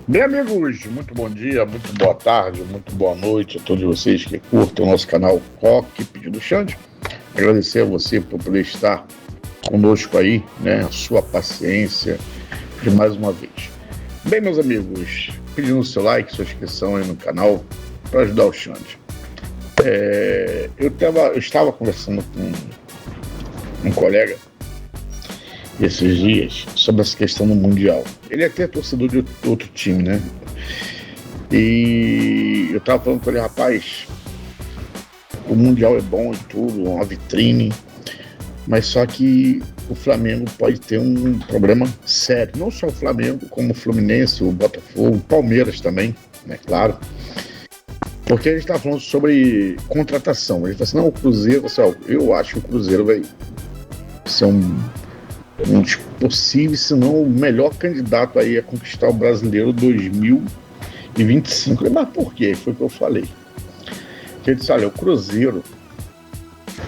Bem, amigos, muito bom dia, muito boa tarde, muito boa noite a todos vocês que curtem o nosso canal Cockpit do Xande. Agradecer a você por poder estar conosco aí, né? A sua paciência de mais uma vez. Bem, meus amigos, pedindo o seu like, sua inscrição aí no canal para ajudar o Xande. Eu estava conversando com um colega esses dias sobre essa questão do Mundial. Ele é até torcedor de outro time, né? E eu tava falando com ele, rapaz, o Mundial é bom e tudo, é uma vitrine, mas só que o Flamengo pode ter um problema sério. Não só o Flamengo, como o Fluminense, o Botafogo, o Palmeiras também, né? Claro. Porque a gente tá falando sobre contratação. A gente tá assim, não, o Cruzeiro, pessoal, eu acho que o Cruzeiro vai ser um dos possíveis, se não o melhor candidato aí a conquistar o Brasileiro 2025. Mas por quê? Foi o que eu falei. Ele disse, olha, o Cruzeiro,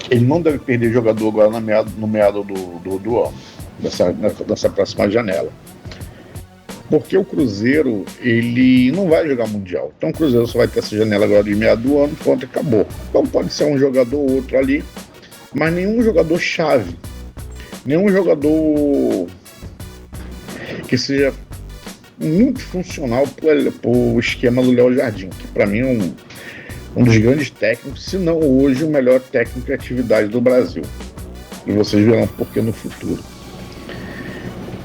ele não deve perder jogador agora no meado do ano, dessa próxima janela. Porque o Cruzeiro, ele não vai jogar Mundial. Então o Cruzeiro só vai ter essa janela agora de meado do ano, pronto, acabou. Então pode ser um jogador ou outro ali, mas nenhum jogador chave. Nenhum jogador que seja muito funcional para o esquema do Léo Jardim, que para mim é um dos grandes técnicos, se não hoje o melhor técnico de atividade do Brasil. E vocês verão por que no futuro.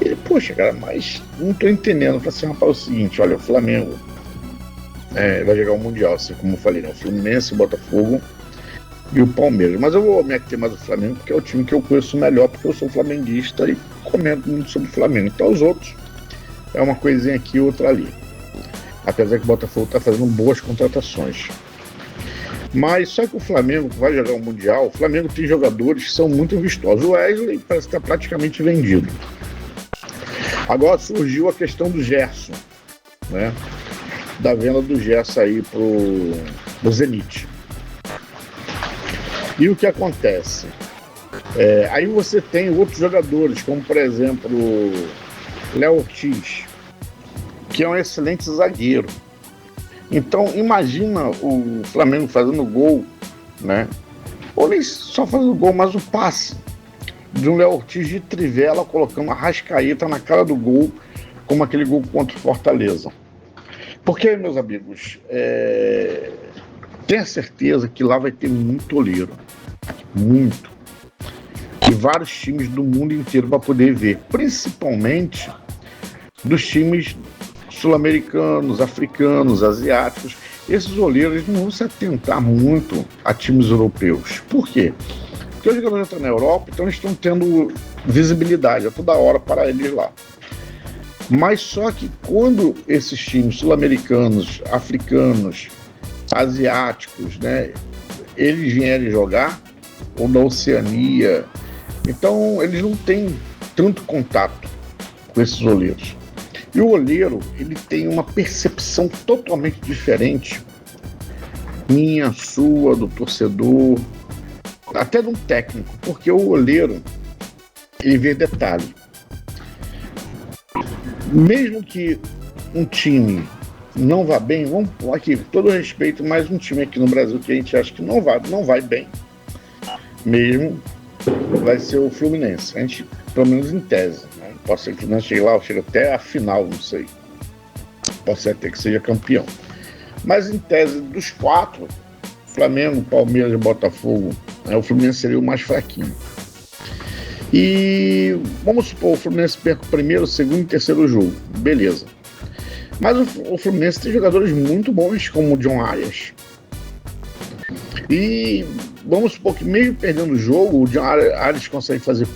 E, poxa, cara, mas não estou entendendo. Eu falei assim, rapaz, é o seguinte, olha, o Flamengo vai jogar o Mundial, assim como eu falei, né? O Fluminense, o Botafogo e o Palmeiras. Mas eu vou me ater mais do Flamengo, porque é o time que eu conheço melhor, porque eu sou flamenguista e comento muito sobre o Flamengo. Então os outros é uma coisinha aqui e outra ali. Apesar que o Botafogo está fazendo boas contratações. Mas só que o Flamengo vai jogar o Mundial, o Flamengo tem jogadores que são muito vistosos. O Wesley parece que está praticamente vendido. Agora surgiu a questão do Gerson, né? Da venda do Gerson aí pro Zenit. E o que acontece? Aí você tem outros jogadores, como por exemplo o Léo Ortiz, que é um excelente zagueiro. Então imagina o Flamengo fazendo gol, né? Ou nem só fazendo gol, mas o passe de um Léo Ortiz de trivela, colocando a Arrascaeta na cara do gol, como aquele gol contra o Fortaleza. Porque, meus amigos, tenha certeza que lá vai ter muito olheiro. Muito. E vários times do mundo inteiro para poder ver. Principalmente dos times sul-americanos, africanos, asiáticos. Esses olheiros não vão se atentar muito a times europeus. Por quê? Porque os jogadores estão na Europa, então eles estão tendo visibilidade a toda hora para eles lá. Mas só que quando esses times sul-americanos, africanos, asiáticos, né, eles vierem jogar, ou da Oceania, então eles não têm tanto contato com esses olheiros. E o olheiro, ele tem uma percepção totalmente diferente, minha, sua, do torcedor, até de um técnico, porque o olheiro, ele vê detalhe. Mesmo que um time não vá bem, vamos aqui, com todo respeito, mais um time aqui no Brasil que a gente acha que não vai bem, mesmo, vai ser o Fluminense. A gente, pelo menos em tese, né? Pode ser que o Fluminense chegue lá, chega até a final, não sei. Pode ser até que seja campeão. Mas em tese, dos quatro, Flamengo, Palmeiras e Botafogo, o Fluminense seria o mais fraquinho. E vamos supor, o Fluminense perca o primeiro, o segundo e o terceiro jogo. Beleza. Mas o Fluminense tem jogadores muito bons, como o John Arias. E vamos supor que mesmo perdendo o jogo, o John Arias consegue fazer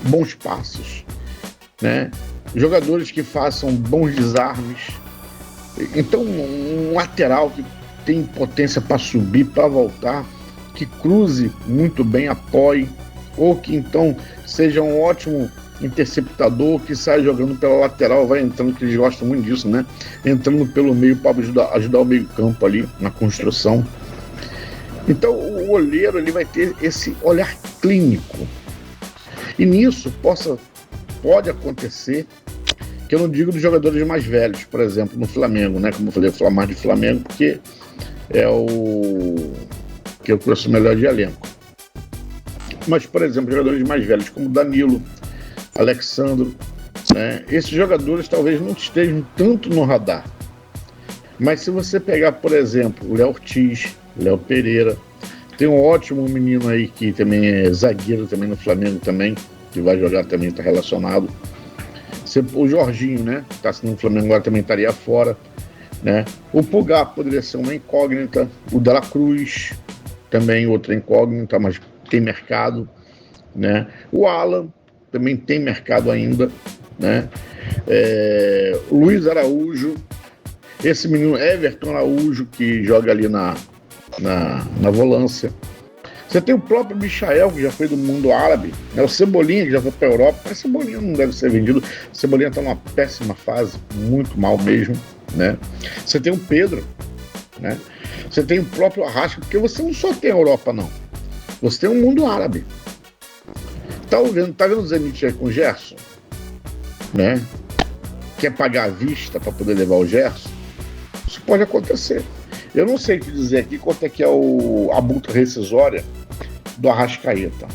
bons passos, né? Jogadores que façam bons desarmes. Então, um lateral que tem potência para subir, para voltar, que cruze muito bem, apoie, ou que então seja um ótimo interceptador, que sai jogando pela lateral, vai entrando, que eles gostam muito disso, né? Entrando pelo meio para ajudar o meio campo ali na construção. Então o olheiro, ele vai ter esse olhar clínico. E nisso pode acontecer Que eu não digo dos jogadores mais velhos, por exemplo, no Flamengo, né? Como eu falei, eu falar mais de Flamengo porque é o que eu conheço melhor de elenco. Mas, por exemplo, jogadores mais velhos como Danilo, Alexandro, né? Esses jogadores talvez não estejam tanto no radar. Mas se você pegar, por exemplo, o Léo Ortiz, Léo Pereira, tem um ótimo menino aí que também é zagueiro também no Flamengo também, que vai jogar também, está relacionado. O Jorginho, né? Que está no Flamengo agora também estaria fora, né? O Pulgar poderia ser uma incógnita. O Dela Cruz também outra incógnita, mas tem mercado, né? O Alan também tem mercado ainda, né? O Luiz Araújo, esse menino Everton Araújo que joga ali na volância. Você tem o próprio Michael, que já foi do mundo árabe, né? O Cebolinha, que já foi para a Europa, mas Cebolinha não deve ser vendido. Cebolinha está numa péssima fase, muito mal mesmo, né? Você tem o Pedro, né? Você tem o próprio Arrasca, porque você não só tem a Europa, não. Você tem o mundo árabe. Tá vendo o Zenit aí com o Gerson? Né? Quer pagar à vista para poder levar o Gerson? Isso pode acontecer. Eu não sei te dizer aqui quanto é que é a multa rescisória do Arrascaeta.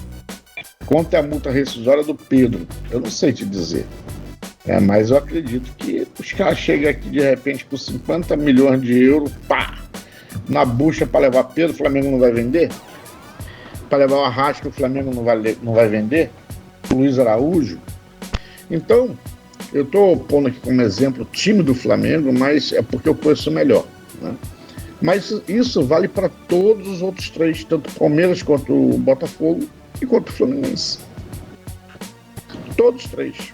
Quanto é a multa rescisória do Pedro? Eu não sei te dizer. Mas eu acredito que os caras chegam aqui de repente com 50 milhões de euros, pá, na bucha para levar Pedro, o Flamengo não vai vender? Para levar o Arrasca, o Flamengo não vai vender? O Luiz Araújo? Então, eu estou pondo aqui como exemplo o time do Flamengo, mas é porque eu conheço melhor, né? Mas isso vale para todos os outros três, tanto o Palmeiras quanto o Botafogo e quanto o Fluminense. Todos três.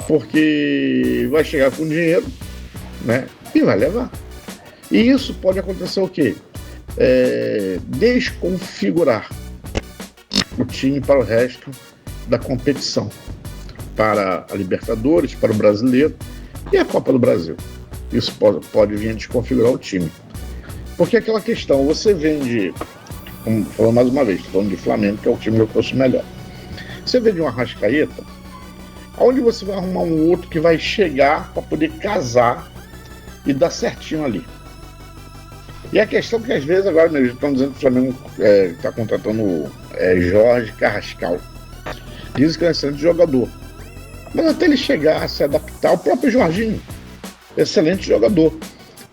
Porque vai chegar com dinheiro, né? E vai levar. E isso pode acontecer o quê? Desconfigurar o time para o resto da competição. Para a Libertadores, para o Brasileiro e a Copa do Brasil. Isso pode vir a desconfigurar o time. Porque aquela questão, você vende, como falando mais uma vez, estou falando de Flamengo, que é o time que eu conheço melhor. Você vende um Arrascaeta, aonde você vai arrumar um outro que vai chegar para poder casar e dar certinho ali? E a questão é que às vezes agora mesmo estão dizendo que o Flamengo está contratando Jorge Carrascal. Dizem que é um excelente jogador. Mas até ele chegar a se adaptar, o próprio Jorginho, excelente jogador.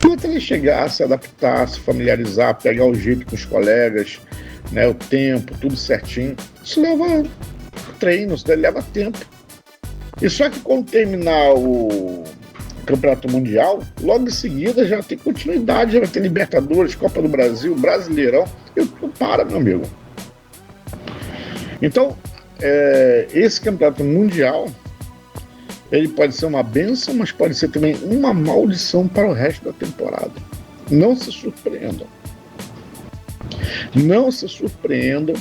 Mas até ele chegar a se adaptar, se familiarizar, pegar o jeito com os colegas, né, o tempo, tudo certinho, isso leva treino, isso leva tempo. E só que quando terminar o Campeonato Mundial, logo em seguida já tem continuidade, já vai ter Libertadores, Copa do Brasil, Brasileirão, e tudo para, meu amigo. Então, esse Campeonato Mundial, ele pode ser uma bênção, mas pode ser também uma maldição para o resto da temporada. Não se surpreendam. Não se surpreendam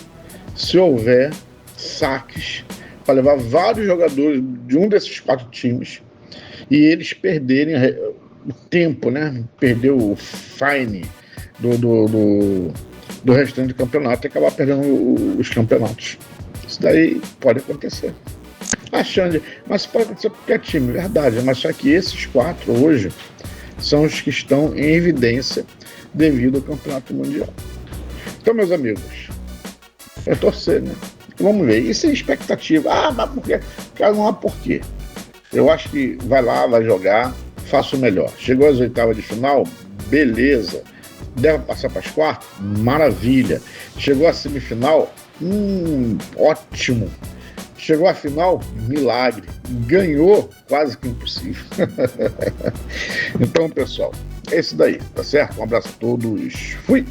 se houver saques para levar vários jogadores de um desses 4 times e eles perderem o tempo, né? Perder o fine do restante do campeonato e acabar perdendo os campeonatos. Isso daí pode acontecer. Mas pode acontecer com qualquer time, verdade, mas só que esses 4 hoje são os que estão em evidência devido ao Campeonato Mundial. Então, meus amigos, é torcer, né? Vamos ver. E sem expectativa. Mas por quê? Cara, não há porquê. Eu acho que vai lá, vai jogar, faça o melhor. Chegou às oitavas de final, beleza. Deve passar para as quartas? Maravilha. Chegou à semifinal? Ótimo. Chegou à final? Milagre. Ganhou? Quase que impossível. Então, pessoal, é isso daí, tá certo? Um abraço a todos. Fui!